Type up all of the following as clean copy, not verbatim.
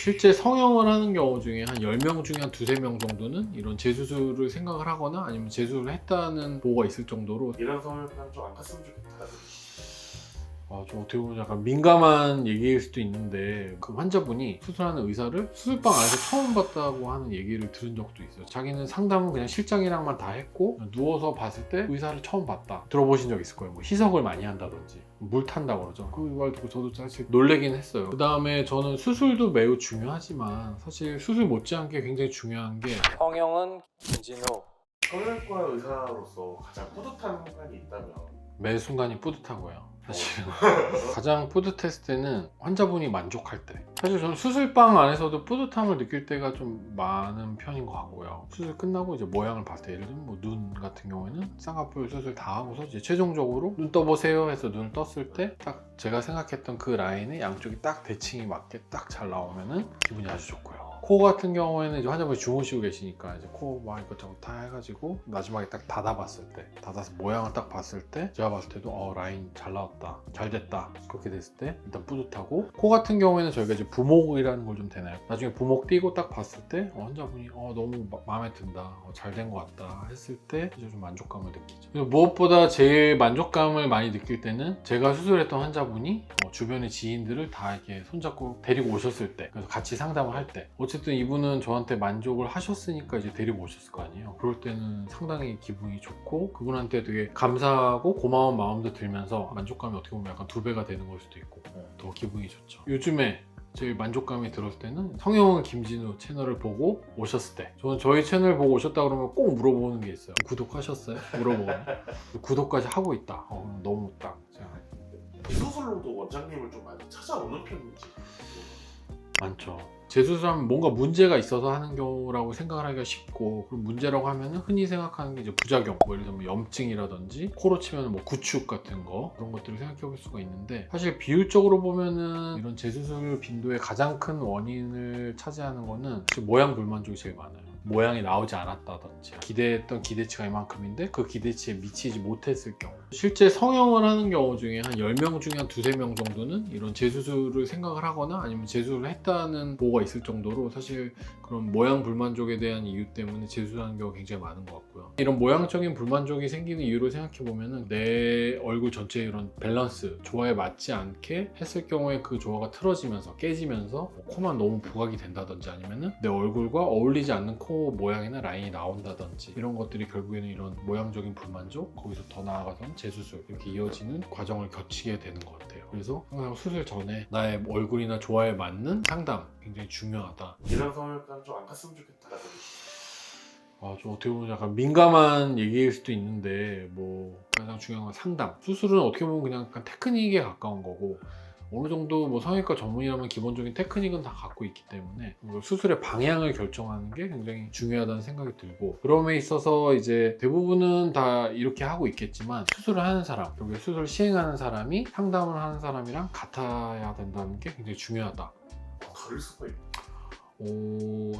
실제 성형을 하는 경우 중에 한 10명 중에 한 두세 명 정도는 이런 재수술을 생각을 하거나 아니면 재수술을 했다는 보고가 있을 정도로 이런 성형외과는 좀 안 갔으면 좋겠다. 좀 어떻게 보면 약간 민감한 얘기일 수도 있는데 그 환자분이 수술하는 의사를 수술방 안에서 처음 봤다고 하는 얘기를 들은 적도 있어요. 자기는 상담은 그냥 실장이랑만 다 했고 누워서 봤을 때 의사를 처음 봤다. 들어보신 적 있을 거예요. 뭐 희석을 많이 한다든지 물 탄다고 그러죠. 그 말 듣고 저도 사실 놀래긴 했어요. 그 다음에 저는 수술도 매우 중요하지만 사실 수술 못지않게 굉장히 중요한 게 성형은 김진우. 성형외과 의사로서 가장 뿌듯한 순간이 있다면 매 순간이 뿌듯하고요. 사실 가장 뿌듯했을 때는 환자분이 만족할 때. 사실 저는 수술방 안에서도 뿌듯함을 느낄 때가 좀 많은 편인 것 같고요. 수술 끝나고 이제 모양을 봤을 때, 예를 들면 뭐 눈 같은 경우에는 쌍꺼풀 수술 다 하고서 이제 최종적으로 눈 떠보세요 해서 눈 떴을 때 딱 제가 생각했던 그 라인에 양쪽이 딱 대칭이 맞게 딱 잘 나오면은 기분이 아주 좋고요. 코 같은 경우에는 이제 환자분이 주무시고 계시니까 이제 코 막 이것저것 다 해가지고 마지막에 딱 닫아봤을 때, 닫아서 모양을 딱 봤을 때 제가 봤을 때도 라인 잘 나왔다, 잘 됐다, 그렇게 됐을 때 일단 뿌듯하고, 코 같은 경우에는 저희가 이제 부목이라는 걸 좀 되나요? 나중에 부목 띄고 딱 봤을 때 환자분이 너무 마음에 든다, 잘 된 것 같다 했을 때 이제 좀 만족감을 느끼죠. 그리고 무엇보다 제일 만족감을 많이 느낄 때는 제가 수술했던 환자분이 주변의 지인들을 다 이렇게 손잡고 데리고 오셨을 때, 그래서 같이 상담을 할 때, 어쨌든 이분은 저한테 만족을 하셨으니까 이제 데리고 오셨을 거 아니에요. 그럴 때는 상당히 기분이 좋고 그분한테 되게 감사하고 고마운 마음도 들면서 만족감이 어떻게 보면 약간 2배가 되는 걸 수도 있고 더 기분이 좋죠. 요즘에 제일 만족감이 들었을 때는 성형은 김진우 채널을 보고 오셨을 때, 저는 저희 채널 보고 오셨다 그러면 꼭 물어보는 게 있어요. 구독하셨어요? 물어보거든요. 구독까지 하고 있다. 너무 딱 제가 수술로도 원장님을 좀 많이 찾아오는 편인지. 많죠. 재수술하면 뭔가 문제가 있어서 하는 경우라고 생각을 하기가 쉽고, 그럼 문제라고 하면 흔히 생각하는 게 이제 부작용, 뭐 예를 들면 염증이라든지 코로 치면 뭐 구축 같은 거, 그런 것들을 생각해 볼 수가 있는데, 사실 비율적으로 보면은 이런 재수술 빈도의 가장 큰 원인을 차지하는 거는 사실 모양 불만족이 제일 많아요. 모양이 나오지 않았다든지, 기대했던 기대치가 이만큼인데 그 기대치에 미치지 못했을 경우. 실제 성형을 하는 경우 중에 한 10명 중에 한 두세 명 정도는 이런 재수술을 생각을 하거나 아니면 재수술을 했다는 보고가 있을 정도로 사실 그런 모양 불만족에 대한 이유 때문에 재수술하는 경우가 굉장히 많은 것 같고요. 이런 모양적인 불만족이 생기는 이유를 생각해 보면은 내 얼굴 전체의 이런 밸런스, 조화에 맞지 않게 했을 경우에 그 조화가 틀어지면서 깨지면서 코만 너무 부각이 된다든지, 아니면은 내 얼굴과 어울리지 않는 코 모양이나 라인이 나온다든지, 이런 것들이 결국에는 이런 모양적인 불만족, 거기서 더 나아가서는 재수술, 이렇게 이어지는 과정을 거치게 되는 것 같아요. 그래서 항상 수술 전에 나의 얼굴이나 조화에 맞는 상담 굉장히 중요하다. 이런 성형외과는 좀 안 갔으면 좋겠다. 좀 어떻게 보면 약간 민감한 얘기일 수도 있는데, 뭐 가장 중요한 건 상담. 수술은 어떻게 보면 그냥 약간 테크닉에 가까운 거고, 어느 정도 뭐 성형외과 전문이라면 기본적인 테크닉은 다 갖고 있기 때문에 수술의 방향을 결정하는 게 굉장히 중요하다는 생각이 들고, 그럼에 있어서 이제 대부분은 다 이렇게 하고 있겠지만 수술을 하는 사람, 그리고 수술을 시행하는 사람이 상담을 하는 사람이랑 같아야 된다는 게 굉장히 중요하다. 다를 수가 있고.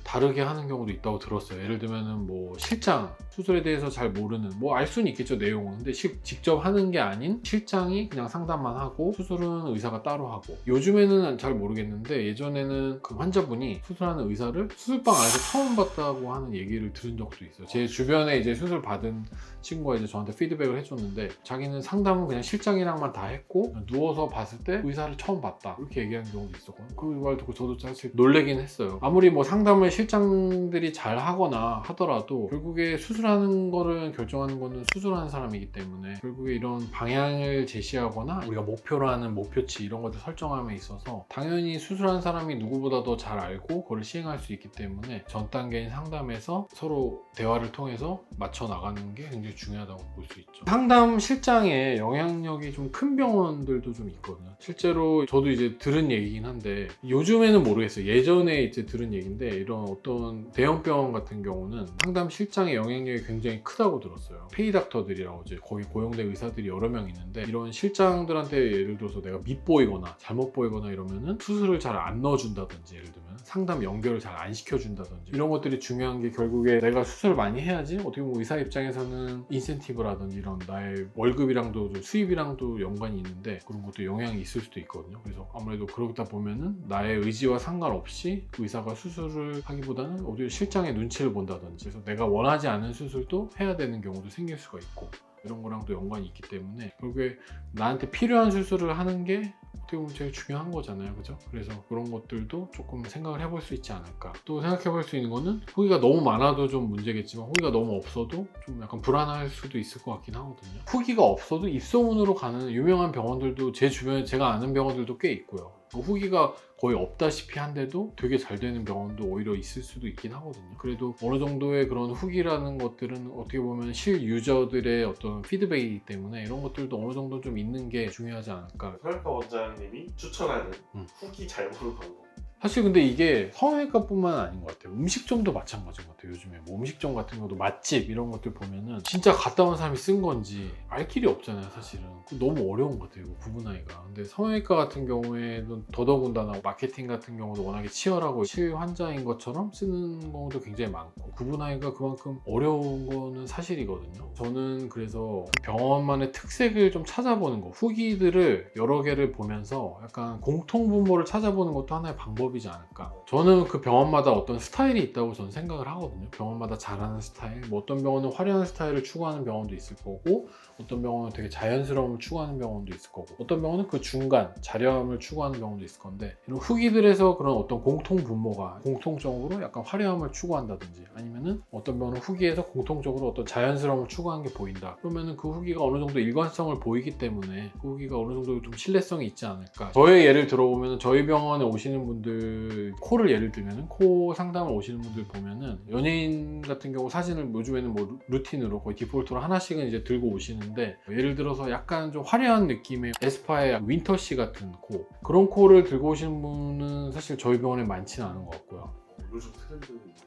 다르게 하는 경우도 있다고 들었어요. 예를 들면은 뭐 실장, 수술에 대해서 잘 모르는, 뭐 알 수는 있겠죠 내용은, 근데 직접 하는 게 아닌 실장이 그냥 상담만 하고 수술은 의사가 따로 하고, 요즘에는 잘 모르겠는데 예전에는 그 환자분이 수술하는 의사를 수술방 안에서 처음 봤다고 하는 얘기를 들은 적도 있어요. 제 주변에 이제 수술 받은 친구가 이제 저한테 피드백을 해줬는데, 자기는 상담은 그냥 실장이랑만 다 했고 누워서 봤을 때 의사를 처음 봤다, 이렇게 얘기한 경우도 있었거든요. 그 말 듣고 저도 사실 놀래긴 했어요. 아무리 뭐 상담을 실장들이 잘 하거나 하더라도 결국에 수술하는 거를 결정하는 거는 수술하는 사람이기 때문에, 결국에 이런 방향을 제시하거나 우리가 목표로 하는 목표치, 이런 것들 설정함에 있어서 당연히 수술하는 사람이 누구보다도 잘 알고 그걸 시행할 수 있기 때문에 전 단계인 상담에서 서로 대화를 통해서 맞춰 나가는 게 굉장히 중요하다고 볼 수 있죠. 상담 실장의 영향력이 좀 큰 병원들도 좀 있거든요. 실제로 저도 이제 들은 얘기긴 한데, 요즘에는 모르겠어요. 예전에 이제 들은 얘기인데, 이런 어떤 대형병원 같은 경우는 상담 실장의 영향력이 굉장히 크다고 들었어요. 페이닥터들이라고 이제 거기 고용된 의사들이 여러 명 있는데, 이런 실장들한테 예를 들어서 내가 밉보이거나 잘못 보이거나 이러면은 수술을 잘 안 넣어준다든지, 예를 들면 상담 연결을 잘 안 시켜준다든지 이런 것들이 중요한 게 결국에 내가 수술을 많이 해야지 어떻게 보면 의사 입장에서는 인센티브라든지 이런 나의 월급이랑도 좀 수입이랑도 연관이 있는데 그런 것도 영향이 있을 수도 있거든요. 그래서 아무래도 그러다 보면은 나의 의지와 상관없이 의사가 수술을 하기보다는 오히려 실장의 눈치를 본다든지 그래서 내가 원하지 않은 수술도 해야 되는 경우도 생길 수가 있고 이런 거랑도 연관이 있기 때문에 결국에 나한테 필요한 수술을 하는 게 어떻게 보면 제일 중요한 거잖아요, 그죠? 그래서 그런 것들도 조금 생각을 해볼 수 있지 않을까. 또 생각해 볼 수 있는 거는 후기가 너무 많아도 좀 문제겠지만 후기가 너무 없어도 좀 약간 불안할 수도 있을 것 같긴 하거든요. 후기가 없어도 입소문으로 가는 유명한 병원들도 제 주변에 제가 아는 병원들도 꽤 있고요. 후기가 거의 없다시피 한데도 되게 잘 되는 병원도 오히려 있을 수도 있긴 하거든요. 그래도 어느 정도의 그런 후기라는 것들은 어떻게 보면 실 유저들의 어떤 피드백이기 때문에 이런 것들도 어느 정도 좀 있는 게 중요하지 않을까. 성형외과 원장님이 추천하는 후기 잘 보는 방법. 사실 근데 이게 성형외과뿐만 아닌 것 같아요. 음식점도 마찬가지인 것 같아요. 요즘에 뭐 음식점 같은 것도 맛집 이런 것들 보면은 진짜 갔다 온 사람이 쓴 건지 알 길이 없잖아요, 사실은. 너무 어려운 것 같아요, 이거 구분하기가. 근데 성형외과 같은 경우에는 더더군다나 마케팅 같은 경우도 워낙에 치열하고 실환자인 것처럼 쓰는 경우도 굉장히 많고 구분하기가 그만큼 어려운 거는 사실이거든요. 저는 그래서 병원만의 특색을 좀 찾아보는 거, 후기들을 여러 개를 보면서 약간 공통분모를 찾아보는 것도 하나의 방법이지 않을까. 저는 그 병원마다 어떤 스타일이 있다고 저는 생각을 하거든요. 병원마다 잘하는 스타일, 뭐 어떤 병원은 화려한 스타일을 추구하는 병원도 있을 거고 어떤 병원은 되게 자연스러움을 추구하는 병원도 있을 거고 어떤 병원은 그 중간 자려함을 추구하는 병원도 있을 건데 이런 후기들에서 그런 어떤 공통분모가 공통적으로 약간 화려함을 추구한다든지 아니면은 어떤 병원은 후기에서 공통적으로 어떤 자연스러움을 추구하는 게 보인다. 그러면은 그 후기가 어느 정도 일관성을 보이기 때문에 그 후기가 어느 정도 좀 신뢰성이 있지 않을까. 저의 예를 들어보면 저희 병원에 오시는 분들 코를 예를 들면은 코 상담을 오시는 분들 보면은 연예인 같은 경우 사진을 요즘에는 뭐 루틴으로 거의 디폴트로 하나씩은 이제 들고 오시는데 예를 들어서 약간 좀 화려한 느낌의 에스파의 윈터씨 같은 코 그런 코를 들고 오시는 분은 사실 저희 병원에 많지는 않은 것 같고요.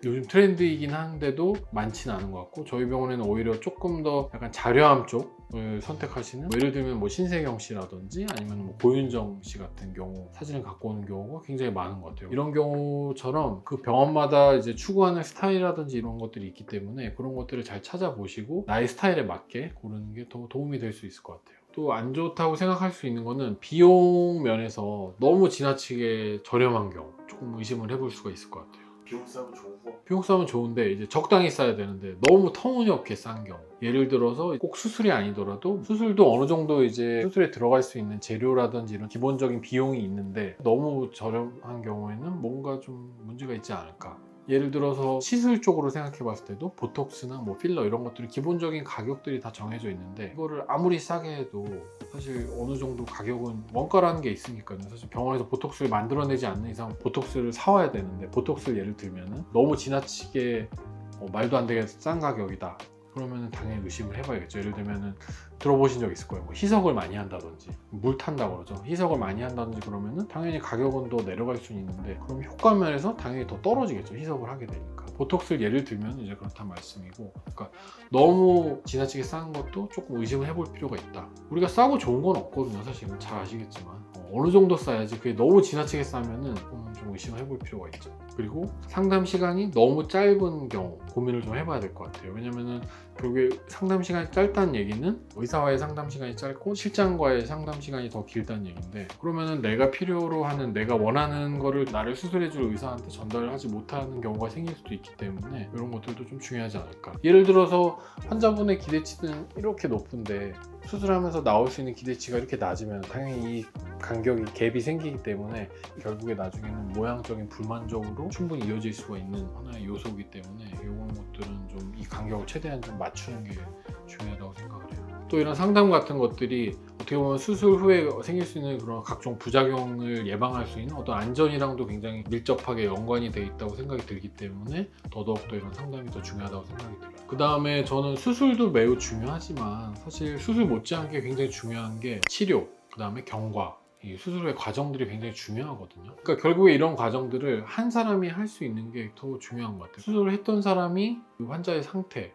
요즘 트렌드이긴 한데도 많지는 않은 것 같고 저희 병원에는 오히려 조금 더 약간 자려함 쪽을 선택하시는 뭐 예를 들면 뭐 신세경 씨라든지 아니면 뭐 고윤정 씨 같은 경우 사진을 갖고 오는 경우가 굉장히 많은 것 같아요. 이런 경우처럼 그 병원마다 이제 추구하는 스타일이라든지 이런 것들이 있기 때문에 그런 것들을 잘 찾아보시고 나의 스타일에 맞게 고르는 게 더 도움이 될 수 있을 것 같아요. 또 안 좋다고 생각할 수 있는 거는 비용 면에서 너무 지나치게 저렴한 경우 조금 의심을 해볼 수가 있을 것 같아요. 비용 싸면 좋은 거. 비용 싸면 좋은데 이제 적당히 싸야 되는데 너무 터무니없게 싼 경우 예를 들어서 꼭 수술이 아니더라도 수술도 어느 정도 이제 수술에 들어갈 수 있는 재료라든지 이런 기본적인 비용이 있는데 너무 저렴한 경우에는 뭔가 좀 문제가 있지 않을까. 예를 들어서 시술 쪽으로 생각해 봤을 때도 보톡스나 뭐 필러 이런 것들이 기본적인 가격들이 다 정해져 있는데 이거를 아무리 싸게 해도 사실 어느 정도 가격은 원가라는 게 있으니까요. 사실 병원에서 보톡스를 만들어내지 않는 이상 보톡스를 사와야 되는데 보톡스를 예를 들면은 너무 지나치게 말도 안 되게 싼 가격이다. 그러면 당연히 의심을 해봐야겠죠. 예를 들면은 들어보신 적 있을 거예요. 뭐 희석을 많이 한다든지 물 탄다고 그러죠. 희석을 많이 한다든지 그러면은 당연히 가격은 더 내려갈 수는 있는데 그럼 효과 면에서 당연히 더 떨어지겠죠. 희석을 하게 되니까. 보톡스를 예를 들면 이제 그렇단 말씀이고 그러니까 너무 지나치게 싼 것도 조금 의심을 해볼 필요가 있다. 우리가 싸고 좋은 건 없거든요. 사실은 잘 아시겠지만 어느 정도 싸야지 그게 너무 지나치게 싸면은 좀 의심을 해볼 필요가 있죠. 그리고 상담 시간이 너무 짧은 경우 고민을 좀 해봐야 될 것 같아요. 왜냐면은 결국에 상담 시간이 짧다는 얘기는 의사와의 상담 시간이 짧고 실장과의 상담 시간이 더 길다는 얘기인데 그러면은 내가 필요로 하는 내가 원하는 거를 나를 수술해줄 의사한테 전달하지 못하는 경우가 생길 수도 있기 때문에 이런 것들도 좀 중요하지 않을까. 예를 들어서 환자분의 기대치는 이렇게 높은데 수술하면서 나올 수 있는 기대치가 이렇게 낮으면 당연히 이 간격이 갭이 생기기 때문에 결국에 나중에는 모양적인 불만족으로 충분히 이어질 수가 있는 하나의 요소이기 때문에 이런 것들은 좀 이 간격을 최대한 좀 맞추는 게 중요하다고 생각을 해요. 또 이런 상담 같은 것들이 어떻게 보면 수술 후에 생길 수 있는 그런 각종 부작용을 예방할 수 있는 어떤 안전이랑도 굉장히 밀접하게 연관이 돼 있다고 생각이 들기 때문에 더더욱더 이런 상담이 더 중요하다고 생각이 들어요. 그 다음에 저는 수술도 매우 중요하지만 사실 수술 못지않게 굉장히 중요한 게 치료, 그 다음에 경과 이 수술의 과정들이 굉장히 중요하거든요. 그러니까 결국에 이런 과정들을 한 사람이 할 수 있는 게 더 중요한 것 같아요. 수술을 했던 사람이 그 환자의 상태,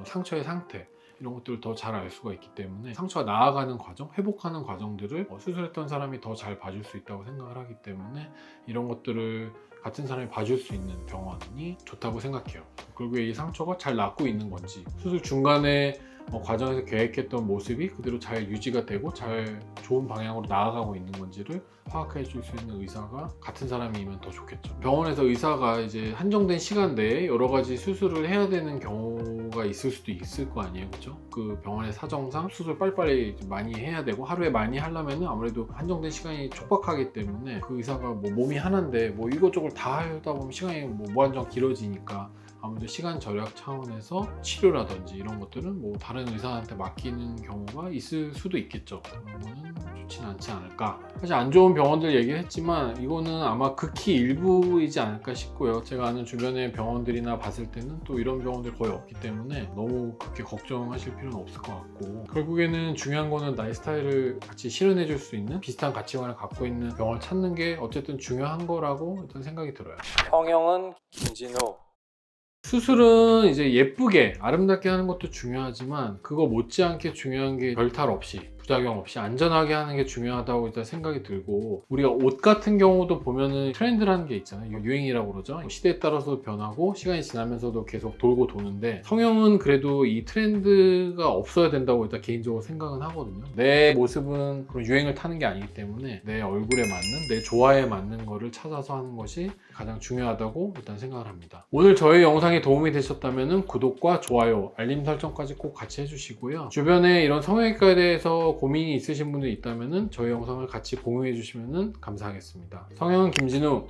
상처의 상태 이런 것들을 더 잘 알 수가 있기 때문에 상처가 나아가는 과정, 회복하는 과정들을 수술했던 사람이 더 잘 봐줄 수 있다고 생각을 하기 때문에 이런 것들을 같은 사람이 봐줄 수 있는 병원이 좋다고 생각해요. 그리고 이 상처가 잘 낫고 있는 건지, 수술 중간에 과정에서 계획했던 모습이 그대로 잘 유지가 되고 잘 좋은 방향으로 나아가고 있는 건지를 파악해 줄 수 있는 의사가 같은 사람이면 더 좋겠죠. 병원에서 의사가 이제 한정된 시간 내에 여러 가지 수술을 해야 되는 경우가 있을 수도 있을 거 아니에요, 그렇죠? 그 병원의 사정상 수술 빨리빨리 많이 해야 되고 하루에 많이 하려면 아무래도 한정된 시간이 촉박하기 때문에 그 의사가 뭐 몸이 하나인데 뭐 이것저것 다 하다 보면 시간이 뭐 무한정 길어지니까 아무래도 시간 절약 차원에서 치료라든지 이런 것들은 뭐 다른 의사한테 맡기는 경우가 있을 수도 있겠죠. 그런 거는 좋지는 않지 않을까. 사실 안 좋은 병원들 얘기를 했지만 이거는 아마 극히 일부이지 않을까 싶고요. 제가 아는 주변의 병원들이나 봤을 때는 또 이런 병원들 거의 없기 때문에 너무 그렇게 걱정하실 필요는 없을 것 같고, 결국에는 중요한 거는 나의 스타일을 같이 실현해 줄 수 있는 비슷한 가치관을 갖고 있는 병원을 찾는 게 어쨌든 중요한 거라고 일단 생각이 들어요. 성형은 김진우. 수술은 이제 예쁘게 아름답게 하는 것도 중요하지만 그거 못지않게 중요한 게 별탈 없이 부작용 없이 안전하게 하는 게 중요하다고 일단 생각이 들고, 우리가 옷 같은 경우도 보면은 트렌드라는 게 있잖아요. 유행이라고 그러죠. 시대에 따라서 변하고 시간이 지나면서도 계속 돌고 도는데, 성형은 그래도 이 트렌드가 없어야 된다고 일단 개인적으로 생각은 하거든요. 내 모습은 그런 유행을 타는 게 아니기 때문에 내 얼굴에 맞는, 내 조화에 맞는 거를 찾아서 하는 것이 가장 중요하다고 일단 생각을 합니다. 오늘 저희 영상이 도움이 되셨다면 구독과 좋아요, 알림 설정까지 꼭 같이 해주시고요. 주변에 이런 성형외과에 대해서 고민이 있으신 분들이 있다면 저희 영상을 같이 공유해 주시면 감사하겠습니다. 성형은 김진우.